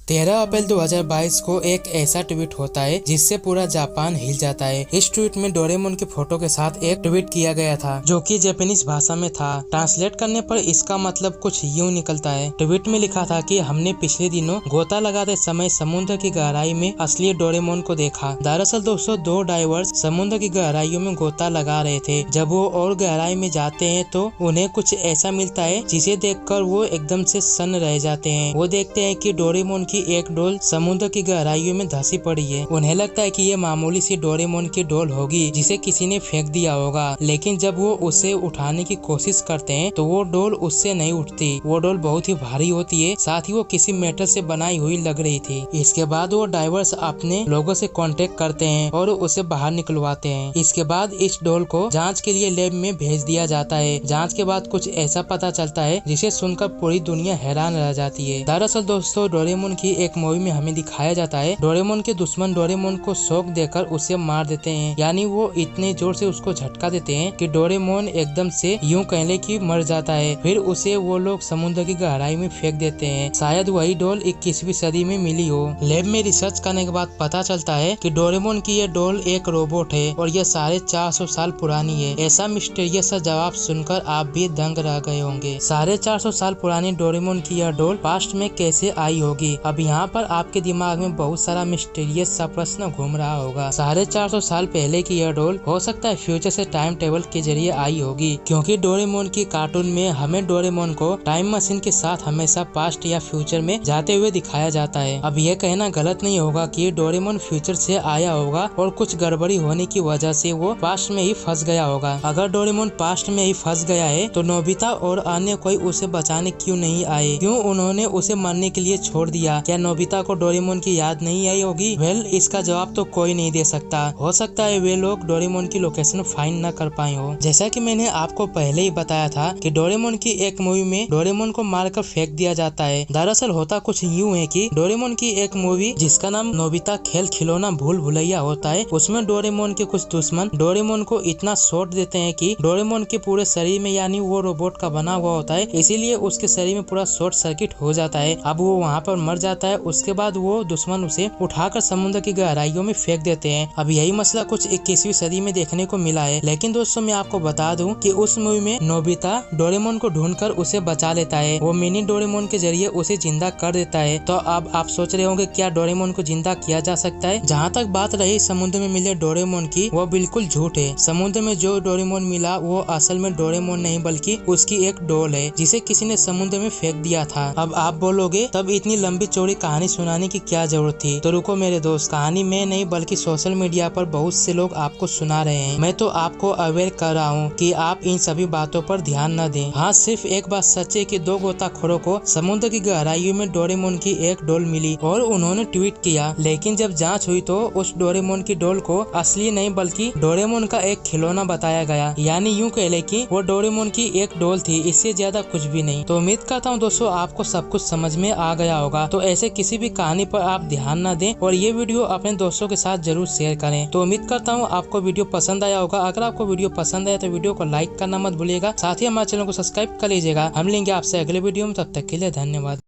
13 अप्रैल 2022 को एक ऐसा ट्वीट होता है जिससे पूरा जापान हिल जाता है। इस ट्वीट में डोरेमोन की फोटो के साथ एक ट्वीट किया गया था जो कि जापानीज भाषा में था। ट्रांसलेट करने पर इसका मतलब कुछ यूं निकलता है। ट्वीट में लिखा था कि हमने पिछले दिनों गोता लगाते समय समुद्र की गहराई में असली डोरेमोन को देखा। दरअसल दोस्तों, दो डाइवर्स समुद्र की गहराइयों में गोता लगा रहे थे। जब वो और गहराई में जाते हैं तो उन्हें कुछ ऐसा मिलता है जिसे देखकर वो एकदम से सन्न रह जाते हैं। वो देखते हैं कि डोरेमोन की एक डोल समुद्र की गहराइयों में धंसी पड़ी है। उन्हें लगता है कि ये मामूली सी डोरेमोन की डोल होगी जिसे किसी ने फेंक दिया होगा, लेकिन जब वो उसे उठाने की कोशिश करते हैं तो वो डोल उससे नहीं उठती। वो डोल बहुत ही भारी होती है, साथ ही वो किसी मेटल से बनाई हुई लग रही थी। इसके बाद वो डाइवर्स अपने लोगों से कांटेक्ट करते हैं और उसे बाहर निकलवाते हैं। इसके बाद इस डोल को जांच के लिए लैब में भेज दिया जाता है। जांच के बाद कुछ ऐसा पता चलता है जिसे सुनकर पूरी दुनिया हैरान रह जाती है। दरअसल दोस्तों, डोरेमोन की एक मूवी में हमें दिखाया जाता है डोरेमोन के दुश्मन डोरेमोन को शॉक देकर उसे मार देते हैं। यानी वो इतने जोर से उसको झटका देते हैं कि डोरेमोन एकदम से यूं कहले कि मर जाता है। फिर उसे वो लोग समुद्र की गहराई में फेंक देते हैं। शायद वही डोल 21वीं सदी में मिली हो। लैब में रिसर्च करने के बाद पता चलता है कि डोरेमोन की ये डोल एक रोबोट है और ये 450 साल पुरानी है। ऐसा मिस्टीरियस सा जवाब सुनकर आप भी दंग रह गए होंगे। 450 साल पुरानी डोरेमोन की यह डोल पास्ट में कैसे आई होगी? अब यहाँ पर आपके दिमाग में बहुत सारा मिस्टीरियस सा प्रश्न घूम रहा होगा। 450 साल पहले की यह डोल हो सकता है फ्यूचर से टाइम टेबल के जरिए आई होगी, क्योंकि डोरेमोन की कार्टून में हमें डोरेमोन को टाइम मशीन के साथ हमेशा पास्ट या फ्यूचर में जाते हुए दिखाया जाता है। अब यह कहना गलत नहीं होगा कि डोरेमोन फ्यूचर से आया होगा और कुछ गड़बड़ी होने की वजह से वो पास्ट में ही फंस गया होगा। अगर डोरेमोन पास्ट में ही फंस गया है तो नोबिता और अन्य कोई उसे बचाने क्यों नहीं आए? क्यों उन्होंने उसे मरने के लिए छोड़ दिया? क्या नोबिता को डोरेमोन की याद नहीं आई होगी? इसका जवाब तो कोई नहीं दे सकता। हो सकता है वे लोग डोरेमोन की लोकेशन फाइंड न कर पाए हो। जैसा कि मैंने आपको पहले ही बताया था कि डोरेमोन की एक मूवी में डोरेमोन को मारकर फेंक दिया जाता है। दरअसल होता कुछ यूं है कि डोरेमोन की एक मूवी जिसका नाम नोबिता खेल खिलौना भूल भुलैया होता है, उसमें डोरेमोन के कुछ दुश्मन डोरेमोन को इतना शॉट देते हैं कि डोरेमोन के पूरे शरीर में, यानी वो रोबोट का बना हुआ होता है, इसीलिए उसके शरीर में पूरा शॉर्ट सर्किट हो जाता है। अब वो वहाँ पर मर जाता है। उसके बाद वो दुश्मन उसे उठाकर समुद्र की गहराइयों में फेंक देते हैं। अब यही मसला कुछ 21वीं सदी में देखने को मिला है। लेकिन दोस्तों, मैं आपको बता दूं कि उस मूवी में नोबिता डोरेमोन को ढूंढकर उसे बचा लेता है। वो मिनी डोरेमोन के जरिए उसे जिंदा कर देता है। तो अब आप सोच रहे होंगे क्या डोरेमोन को जिंदा किया जा सकता है? जहाँ तक बात रही समुद्र में मिले डोरेमोन की, वो बिल्कुल झूठ है। समुद्र में जो डोरेमोन मिला वो असल में डोरेमोन नहीं बल्कि उसकी एक डोल है जिसे किसी ने समुद्र में फेंक दिया था। अब आप बोलोगे तब इतनी लंबी चौड़ी कहानी सुनाने की क्या जरूरत थी? तो रुको मेरे दोस्त, कहानी में नहीं बल्कि सोशल मीडिया पर बहुत से लोग आपको सुना रहे हैं। मैं तो आपको अवेयर कर रहा हूँ कि आप इन सभी बातों पर ध्यान न दें। हाँ, सिर्फ एक बात सच है कि दो गोताखोरों को समुद्र की गहराइयों में डोरेमोन की एक डोल मिली और उन्होंने ट्वीट किया, लेकिन जब जांच हुई तो उस डोरेमोन की डोल को असली नहीं बल्कि डोरेमोन का एक खिलौना बताया गया। यानी यूं कह ले कि वो डोरेमोन की एक डोल थी, इससे ज्यादा कुछ भी नहीं। तो उम्मीद करता हूँ दोस्तों आपको सब कुछ समझ में आ गया होगा। तो ऐसे किसी भी कहानी पर आप ध्यान न दें और ये वीडियो अपने दोस्तों के साथ जरूर शेयर करें। तो उम्मीद करता हूँ आपको वीडियो पसंद आया होगा। अगर आपको वीडियो पसंद आया तो वीडियो को लाइक करना मत भूलिएगा। साथ ही हमारे चैनल को सब्सक्राइब कर लीजिएगा। हम लेंगे आपसे अगले वीडियो में, तब तक के लिए धन्यवाद।